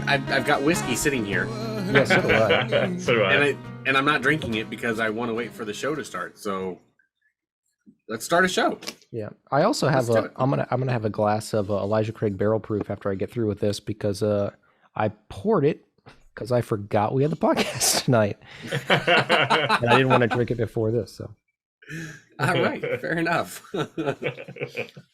I've got whiskey sitting here. Yeah, so do I. So do I. And I'm not drinking it because I want to wait for the show to start. So let's start a show. Yeah, I also have Let's do a. it. I'm gonna have a glass of Elijah Craig Barrel Proof after I get through with this because I poured it because I forgot we had the podcast tonight and I didn't want to drink it before this. So All right, fair enough.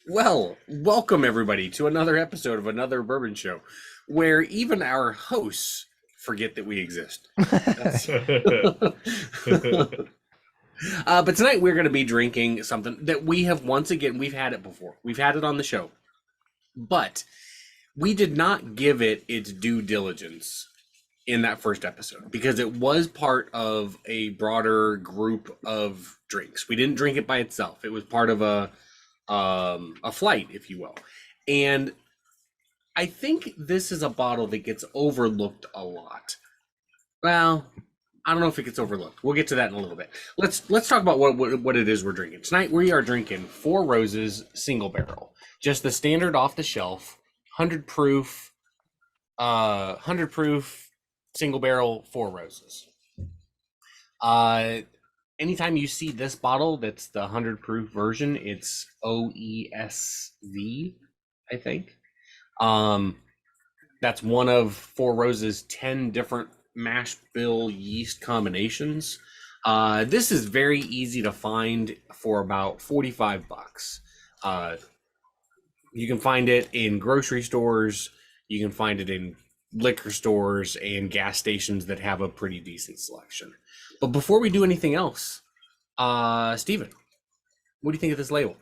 Well, welcome everybody to another episode of another bourbon show, where even our hosts forget that we exist. But tonight we're going to be drinking something that we have we've had it before. We've had it on the show, but we did not give it its due diligence in that first episode because it was part of a broader group of drinks. We didn't drink it by itself. It was part of a flight, if you will. And I think this is a bottle that gets overlooked a lot. Well, I don't know if it gets overlooked. We'll get to that in a little bit. Let's talk about what it is we're drinking. Tonight we are drinking Four Roses single barrel. Just the standard off the shelf, 100 proof single barrel Four Roses. Anytime you see this bottle that's the 100 proof version, it's OESV, I think. That's one of Four Roses' 10 different mash bill yeast combinations. This is very easy to find for about $45. You can find it in grocery stores. You can find it in liquor stores and gas stations that have a pretty decent selection. But before we do anything else, Steven, what do you think of this label?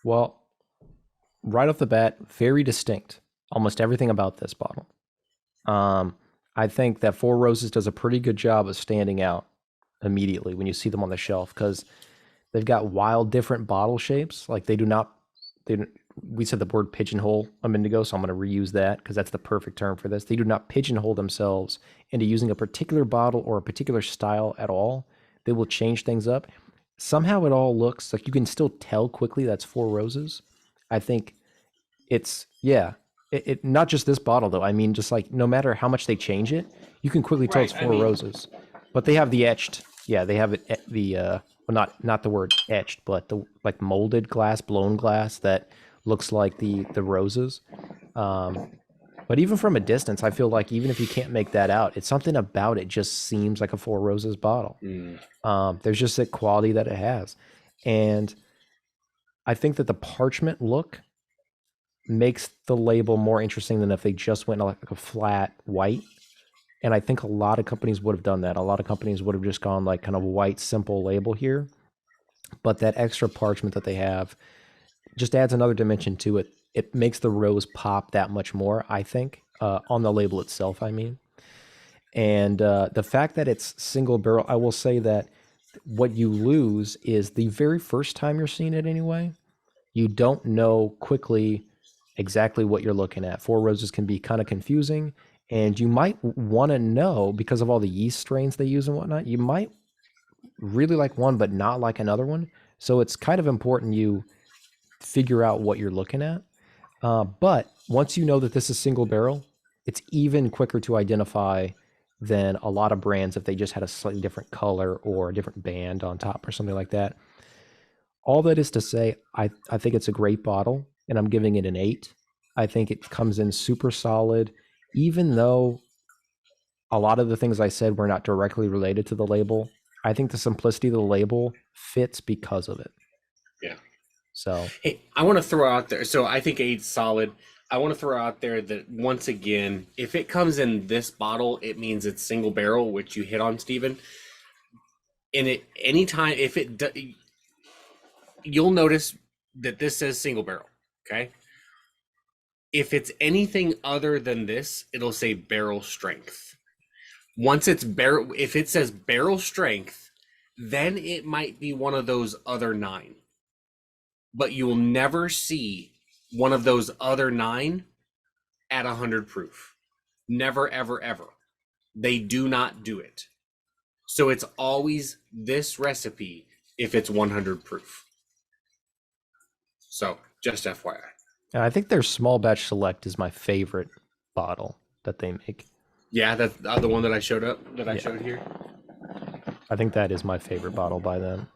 well, right off the bat, very distinct. Almost everything about this bottle. I think that Four Roses does a pretty good job of standing out immediately when you see them on the shelf because they've got wild different bottle shapes. Like we said the word pigeonhole a minute ago, so I'm going to reuse that because that's the perfect term for this. They do not pigeonhole themselves into using a particular bottle or a particular style at all. They will change things up. Somehow it all looks like you can still tell quickly that's Four Roses. I think it's, yeah. It not just this bottle though. I mean, just like no matter how much they change it, you can quickly tell it's Four Roses. But they have the etched. Yeah, they have it well, not the word etched, but the like molded glass, blown glass that looks like the roses. But even from a distance, I feel like even if you can't make that out, it's something about it just seems like a Four Roses bottle. There's just that quality that it has, and I think that the parchment look makes the label more interesting than if they just went like a flat white. And I think a lot of companies would have done that. A lot of companies would have just gone like kind of white, simple label here. But that extra parchment that they have just adds another dimension to it. It makes the rose pop that much more, I think, on the label itself, I mean. And the fact that it's single barrel, I will say that what you lose is the very first time you're seeing it anyway, you don't know quickly exactly what you're looking at. Four Roses can be kind of confusing, and you might want to know because of all the yeast strains they use and whatnot. You might really like one, but not like another one. So it's kind of important you figure out what you're looking at. But once you know that this is single barrel, it's even quicker to identify than a lot of brands if they just had a slightly different color or a different band on top or something like that. All that is to say, I think it's a great bottle, and I'm giving it an 8. I think it comes in super solid, even though a lot of the things I said were not directly related to the label. I think the simplicity of the label fits because of it. Yeah. So, hey, I want to throw out there. So I think 8's solid. I want to throw out there that once again, if it comes in this bottle, it means it's single barrel, which you hit on, Steven. And it anytime if it you'll notice that this says single barrel. Okay. If it's anything other than this, it'll say barrel strength. Once it's if it says barrel strength, then it might be one of those other 9. But you will never see one of those other 9 at 100 proof. Never, ever, ever. They do not do it. So it's always this recipe if it's 100 proof. So just FYI. and I think their small batch select is my favorite bottle that they make. Yeah, that's the one that I showed Yeah. showed here. I think that is my favorite bottle by them.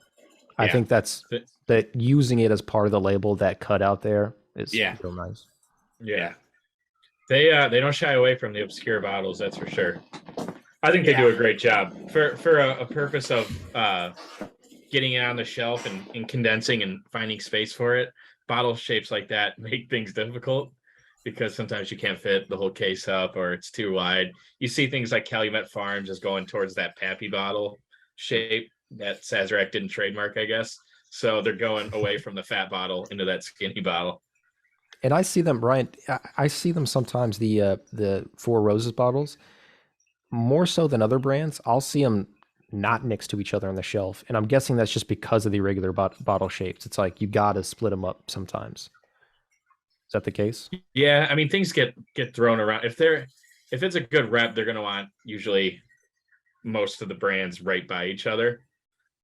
I Yeah. think that using it as part of the label, that cut out there is Yeah. real nice. Yeah. They don't shy away from the obscure bottles, that's for sure. I think they Yeah. do a great job for a purpose of getting it on the shelf and condensing and finding space for it. Bottle shapes like that make things difficult because sometimes you can't fit the whole case up or it's too wide. You see things like Calumet Farms is going towards that Pappy bottle shape that Sazerac didn't trademark, I guess. So they're going away from the fat bottle into that skinny bottle. And I see them, Brian. I see them sometimes. The Four Roses bottles, more so than other brands. I'll see them not next to each other on the shelf, and I'm guessing that's just because of the irregular bottle shapes. It's like you got to split them up sometimes. Is that the case? Yeah, I mean things get thrown around. If it's a good rep, they're going to want usually most of the brands right by each other.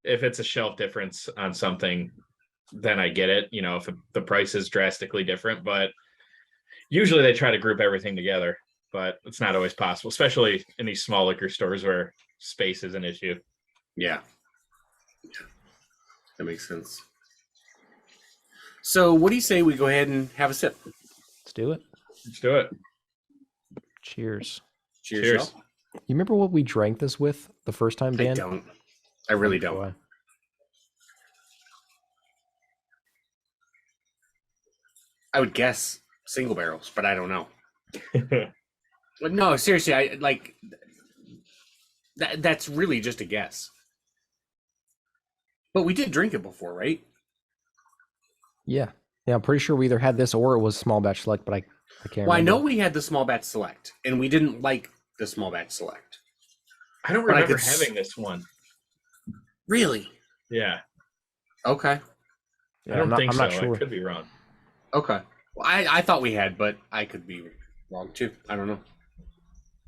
If it's a shelf difference on something, then I get it. You know, if the price is drastically different, but usually they try to group everything together, but it's not always possible, especially in these small liquor stores where space is an issue. Yeah. That makes sense. So what do you say we go ahead and have a sip? Let's do it. Let's do it. Cheers. Cheers. Cheers. You remember what we drank this with the first time, Dan? I don't. I really don't. Boy. I would guess single barrels, but I don't know. But no, seriously, I like that's really just a guess. But we did drink it before, right? Yeah. Yeah, I'm pretty sure we either had this or it was small batch select, but I can't Well, I remember. know we had the small batch select, and we didn't like the small batch select. I don't But I remember could having this one. Really? Yeah. Okay. Yeah, I don't think I'm so. not sure. I could be wrong. Okay. Well, I thought we had, but I could be wrong too. I don't know.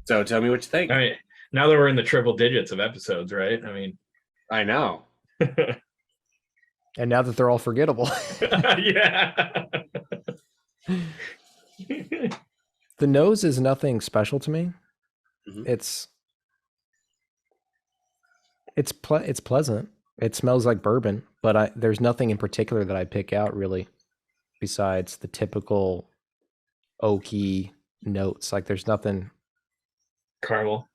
So tell me what you think. I mean, now that we're in the triple digits of episodes, right? I mean, I know. And now that they're all forgettable. yeah. The nose is nothing special to me. Mhm. It's pleasant. It smells like bourbon, but there's nothing in particular that I pick out really besides the typical oaky notes. Like there's nothing. Caramel.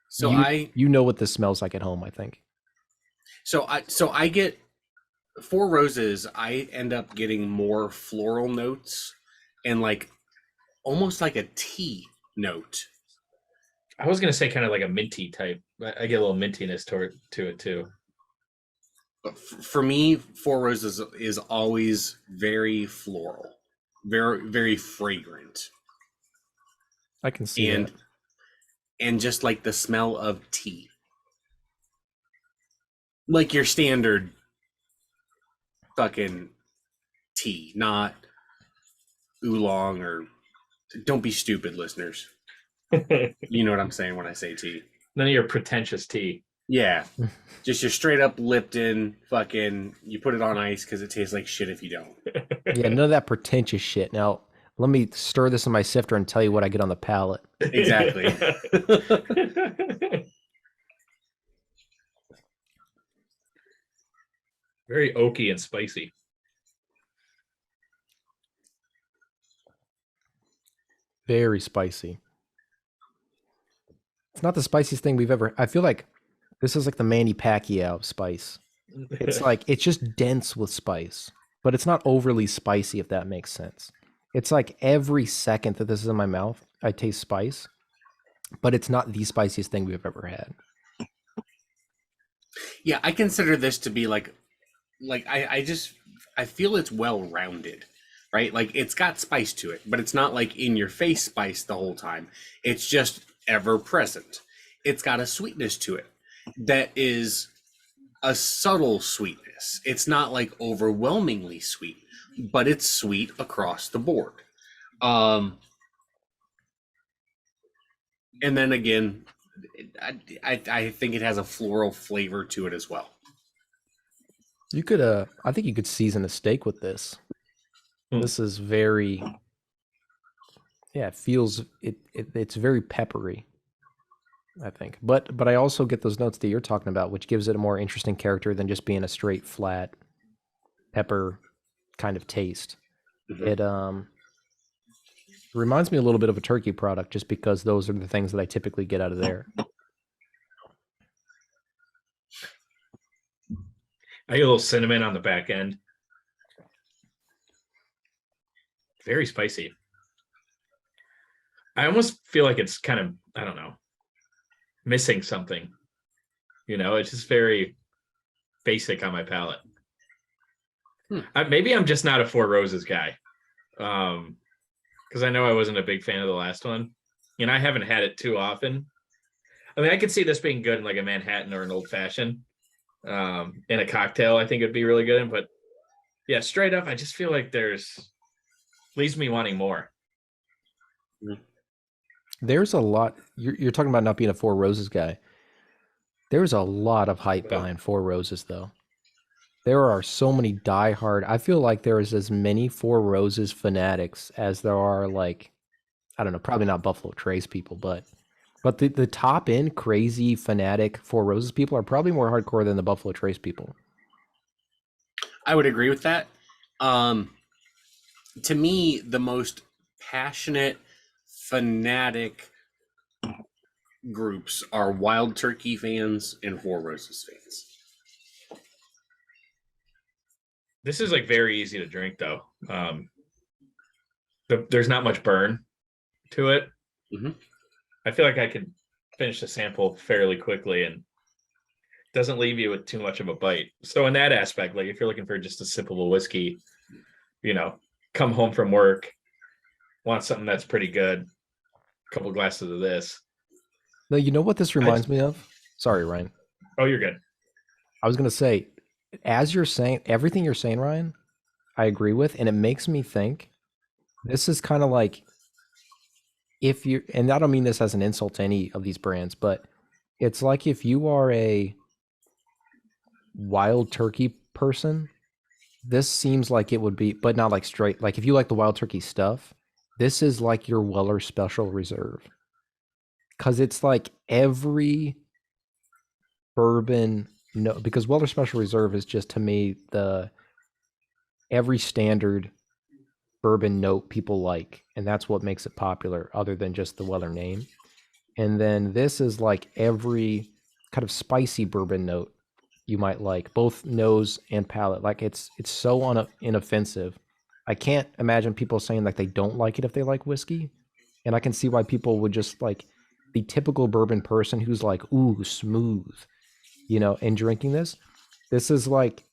So you know what this smells like at home, I think. So I get Four Roses. I end up getting more floral notes and like almost like a tea note. I was gonna say kind of like a minty type. I get a little mintiness to it too. But for me, Four Roses is always very floral, very very fragrant, I can see and that. and just like the smell of tea, like your standard fucking tea, not oolong or. Don't be stupid, listeners. You know what I'm saying when I say tea. None of your pretentious tea. Yeah. Just your straight up Lipton fucking, you put it on ice because it tastes like shit if you don't. Yeah, none of that pretentious shit. Now, let me stir this in my sifter and tell you what I get on the palate. Exactly. Very oaky and spicy. Very spicy. It's not the spiciest thing we've ever. I feel like this is like the Manny Pacquiao spice. It's like it's just dense with spice, but it's not overly spicy, if that makes sense. It's like every second that this is in my mouth, I taste spice, but it's not the spiciest thing we've ever had. Yeah, I consider this to be like I feel it's well rounded, right? Like it's got spice to it, but it's not like in your face spice the whole time. It's just ever present. It's got a sweetness to it that is a subtle sweetness. It's not like overwhelmingly sweet, but it's sweet across the board. And then again, I think it has a floral flavor to it as well. You could, I think you could season a steak with this. This is very. yeah, it feels it's very peppery, I think. But I also get those notes that you're talking about, which gives it a more interesting character than just being a straight flat pepper kind of taste. Mhm. It reminds me a little bit of a turkey product just because those are the things that I typically get out of there. I get a little cinnamon on the back end. Very spicy. I almost feel like it's kind of, I don't know, missing something. It's just very basic on my palate. Maybe I'm just not a Four Roses guy. Because I know I wasn't a big fan of the last one. And I haven't had it too often. I mean, I could see this being good in like a Manhattan or an old fashioned. In a cocktail, I think it'd be really good in. But yeah, straight up, I just feel like leaves me wanting more. There's a lot. You're talking about not being a Four Roses guy. There's a lot of hype behind Four Roses, though. There are so many diehard. I feel like there is as many Four Roses fanatics as there are, like, I don't know, probably not Buffalo Trace people, but the top end crazy fanatic Four Roses people are probably more hardcore than the Buffalo Trace people. I would agree with that. To me, the most passionate, fanatic groups are Wild Turkey fans and Four Roses fans. This is like very easy to drink, though. There's not much burn to it. Mm-hmm. I feel like I could finish the sample fairly quickly and doesn't leave you with too much of a bite. So in that aspect, like if you're looking for just a sip of a whiskey, come home from work, want something that's pretty good, a couple glasses of this. No, you know what this reminds me of? Sorry, Ryan. Oh, you're good. I was going to say, as you're saying, everything you're saying, Ryan, I agree with. And it makes me think this is kind of like if you, and I don't mean this as an insult to any of these brands, but it's like if you are a Wild Turkey person, this seems like it would be, but not like straight. Like if you like the Wild Turkey stuff, this is like your Weller Special Reserve. Because it's like every bourbon, no, because Weller Special Reserve is just to me every standard bourbon note people like, and that's what makes it popular, other than just the Weller name. And then this is like every kind of spicy bourbon note you might like, both nose and palate. Like it's so inoffensive. I can't imagine people saying like they don't like it if they like whiskey, and I can see why people would just like the typical bourbon person who's like, ooh, smooth, and drinking this. This is like,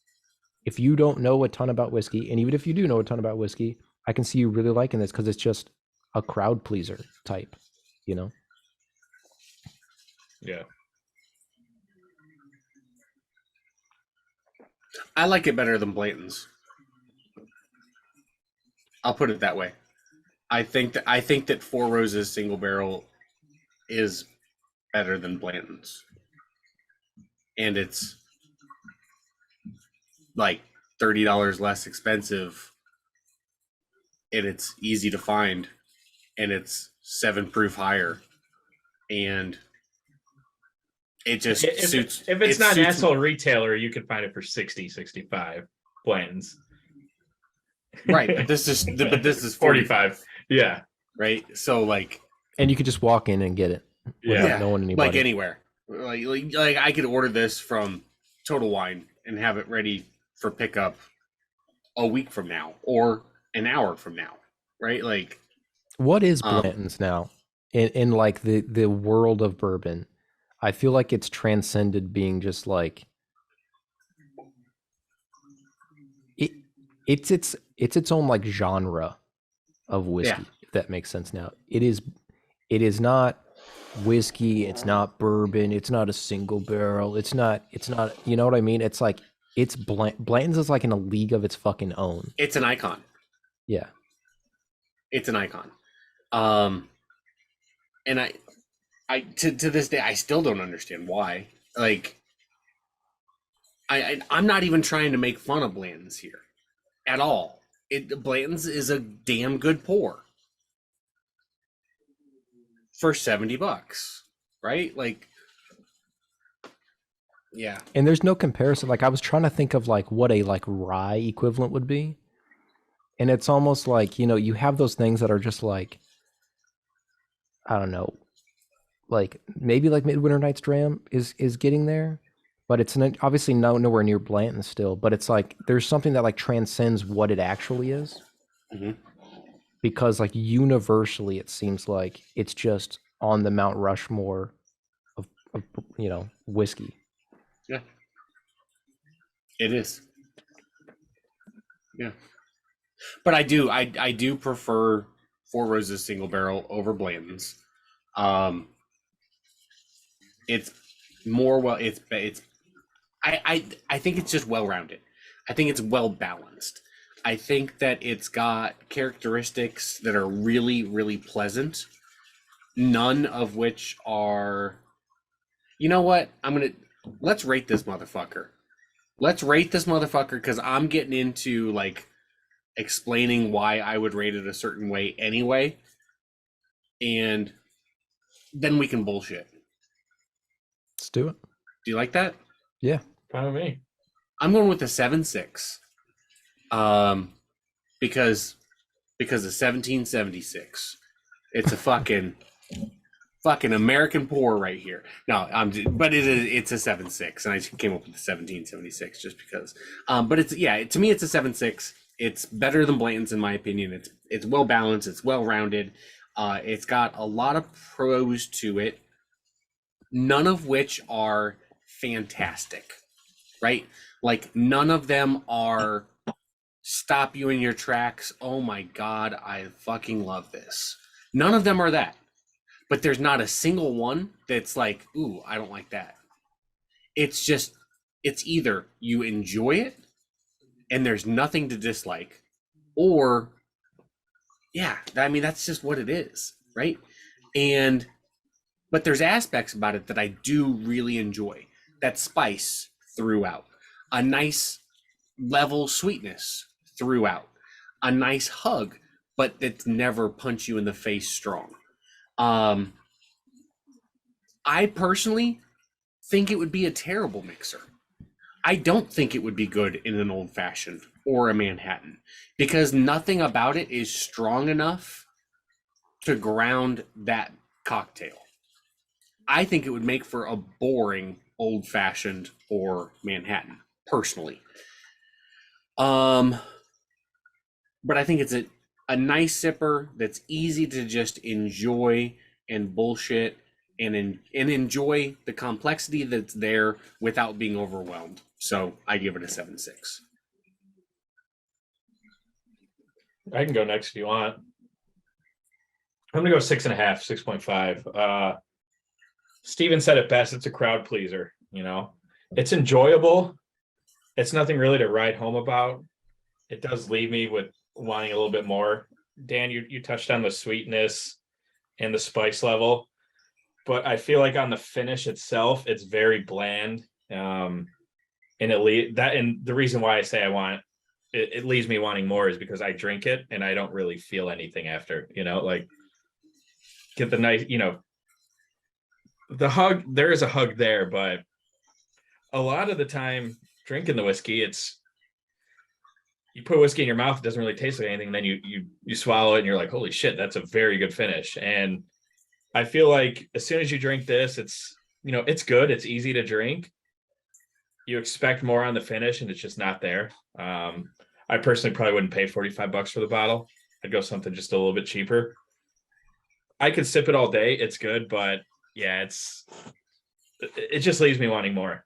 if you don't know a ton about whiskey, and even if you do know a ton about whiskey, I can see you really liking this because it's just a crowd pleaser type, Yeah. I like it better than Blantons. I'll put it that way. I think that Four Roses single barrel is better than Blantons, and it's like $30 less expensive, and it's easy to find, and it's 7 proof higher, and it just suits. If it's not an asshole retailer, you can find it for 60, 65 Blantons. Right, but this is 45. Yeah. Right, so like, and you could just walk in and get it without knowing anybody. Like anywhere. Like I could order this from Total Wine and have it ready for pickup a week from now or an hour from now, right? Like, what is Blantons now in like the world of bourbon? I feel like it's transcended being just like it's its own like genre of whiskey, if that makes sense. Now it is not whiskey, it's not bourbon, it's not a single barrel, it's not, you know what I mean? It's like Blanton's is like in a league of its fucking own. It's an icon. Yeah, it's an icon. And I to this day I still don't understand why. Like, I'm not even trying to make fun of Blanton's here at all. Blanton's is a damn good pour. for $70, right? Like, yeah. And there's no comparison. Like I was trying to think of like what a like rye equivalent would be. And it's almost like, you know, you have those things that are just like, I don't know, like maybe like Midwinter Night's Dram is getting there, but it's obviously nowhere near Blanton still. But it's like there's something that like transcends what it actually is, because like universally it seems like it's just on the Mount Rushmore of you know, whiskey. Yeah, it is. Yeah, but I do prefer Four Roses single barrel over Blanton's. It's more well. It's I think it's just well rounded. I think it's well balanced. I think that it's got characteristics that are really, really pleasant. None of which are, you know what? Let's rate this motherfucker. Let's rate this motherfucker because I'm getting into like explaining why I would rate it a certain way anyway. And then we can bullshit. Let's do it. Do you like that? Yeah. Fine with me. I'm going with a 7.6. Because of 1776. It's a fucking American pour right here. No, but it's a 7.6, and I came up with the 1776 just because. But it's to me it's a 7.6. It's better than Blanton's in my opinion. It's well balanced. It's well rounded. It's got a lot of pros to it, none of which are fantastic, right? Like none of them are stop you in your tracks. Oh my God, I fucking love this. None of them are that. But there's not a single one that's like, ooh, I don't like that. It's just, it's either you enjoy it and there's nothing to dislike, or yeah, I mean, that's just what it is, right? But there's aspects about it that I do really enjoy. That spice throughout, a nice level sweetness throughout, a nice hug, but that's never punch you in the face strong. I personally think it would be a terrible mixer. I don't think it would be good in an old fashioned or a Manhattan because nothing about it is strong enough to ground that cocktail. I think it would make for a boring old fashioned or Manhattan, personally. But I think it's a nice sipper that's easy to just enjoy and bullshit and enjoy the complexity that's there without being overwhelmed. So I give it a 7.6. I can go next if you want. I'm gonna go 6.5, 6.5. Steven said it best. It's a crowd pleaser, you know. It's enjoyable. It's nothing really to write home about. It does leave me with wanting a little bit more. Dan, you touched on the sweetness and the spice level, but I feel like on the finish itself, it's very bland. And the reason why I say it leaves me wanting more is because I drink it and I don't really feel anything after, you know, like get the nice, you know, the hug, there is a hug there, but a lot of the time drinking the whiskey, it's, you put whiskey in your mouth, it doesn't really taste like anything. Then you swallow it and you're like, holy shit, that's a very good finish. And I feel like as soon as you drink this, it's, you know, it's good. It's easy to drink. You expect more on the finish and it's just not there. I personally probably wouldn't pay $45 for the bottle. I'd go something just a little bit cheaper. I could sip it all day. It's good, but yeah, it just leaves me wanting more.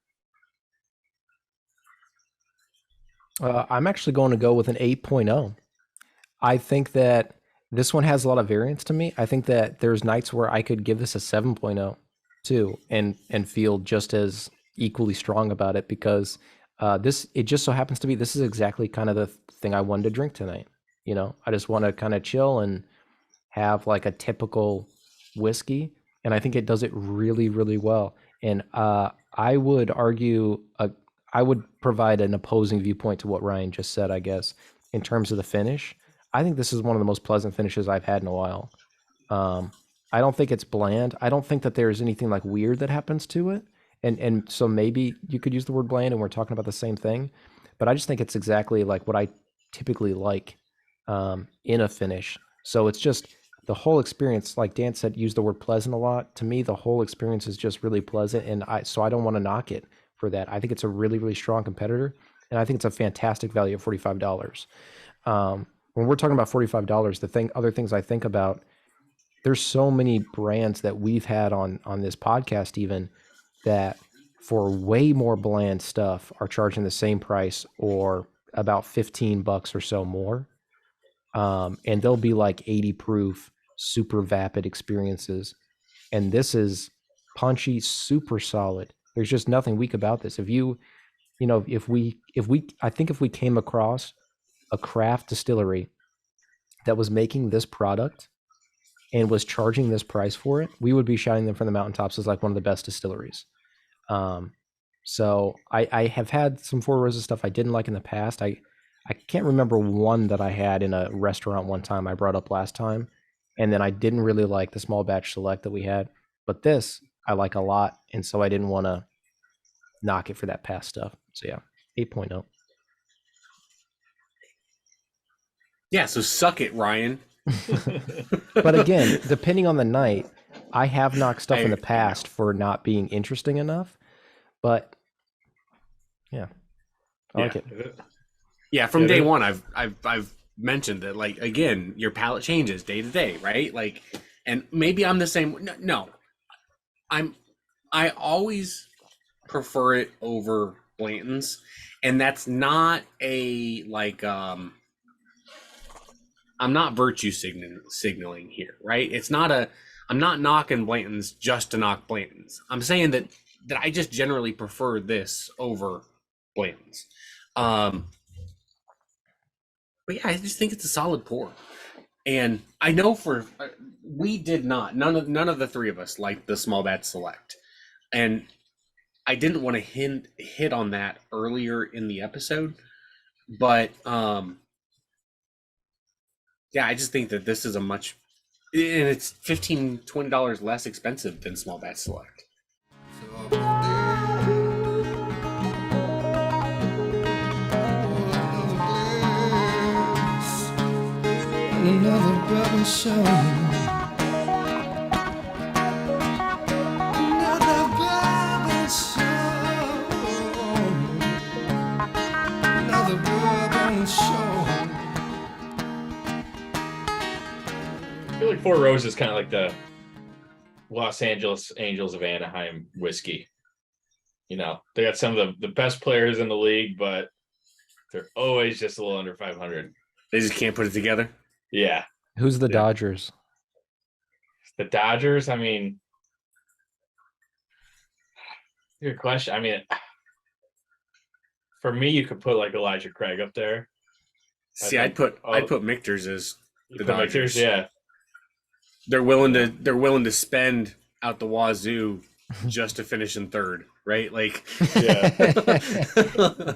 I'm actually going to go with an 8.0. I think that this one has a lot of variance to me. I think that there's nights where I could give this a 7.0 too and feel just as equally strong about it because it just so happens to be, this is exactly kind of the thing I wanted to drink tonight. You know, I just want to kind of chill and have like a typical whiskey. And I think it does it really, really well. And I would argue, I would provide an opposing viewpoint to what Ryan just said, I guess, in terms of the finish. I think this is one of the most pleasant finishes I've had in a while. I don't think it's bland. I don't think that there's anything like weird that happens to it. And so maybe you could use the word bland and we're talking about the same thing. But I just think it's exactly like what I typically like in a finish. So it's just the whole experience, like Dan said, use the word pleasant a lot. To me, the whole experience is just really pleasant. And I don't want to knock it for that. I think it's a really, really strong competitor. And I think it's a fantastic value at $45. When we're talking about $45, other things I think about, there's so many brands that we've had on this podcast even that for way more bland stuff are charging the same price or about $15 or so more. And they'll be like 80 proof, super vapid experiences. And this is punchy, super solid. There's just nothing weak about this. If we came across a craft distillery that was making this product and was charging this price for it, we would be shouting them from the mountaintops as like one of the best distilleries. So I have had some Four Roses stuff I didn't like in the past. I can't remember one that I had in a restaurant one time I brought up last time. And then I didn't really like the small batch select that we had. But this I like a lot. And so I didn't want to knock it for that past stuff. So yeah, 8.0. Yeah, so suck it, Ryan. But again, depending on the night, I have knocked stuff in the past for not being interesting enough. But yeah, I like it. Yeah, from day one, I've mentioned that, like, again, your palate changes day to day, right? Like, and maybe I'm the same. No, I always prefer it over Blantons, and that's not a like I'm not virtue signaling here, right? It's not I'm not knocking Blantons just to knock Blantons. I'm saying that I just generally prefer this over Blantons. But yeah, I just think it's a solid pour. And I know we did not, none of the three of us liked the small batch select. And I didn't want to hit on that earlier in the episode, but yeah, I just think that this is and it's $15-20 less expensive than small batch select. Another bourbon show. Another bourbon show. Another bourbon show. I feel like Four Roses is kind of like the Los Angeles Angels of Anaheim whiskey. You know, they got some of the best players in the league, but they're always just a little under 500. They just can't put it together. Yeah. Who's the Dodgers? The Dodgers, I mean, good question. I mean, for me, you could put like Elijah Craig up there. See, I'd put Michter's as the Dodgers. Michter's, yeah. They're willing to spend out the wazoo just to finish in third, right? Like, yeah.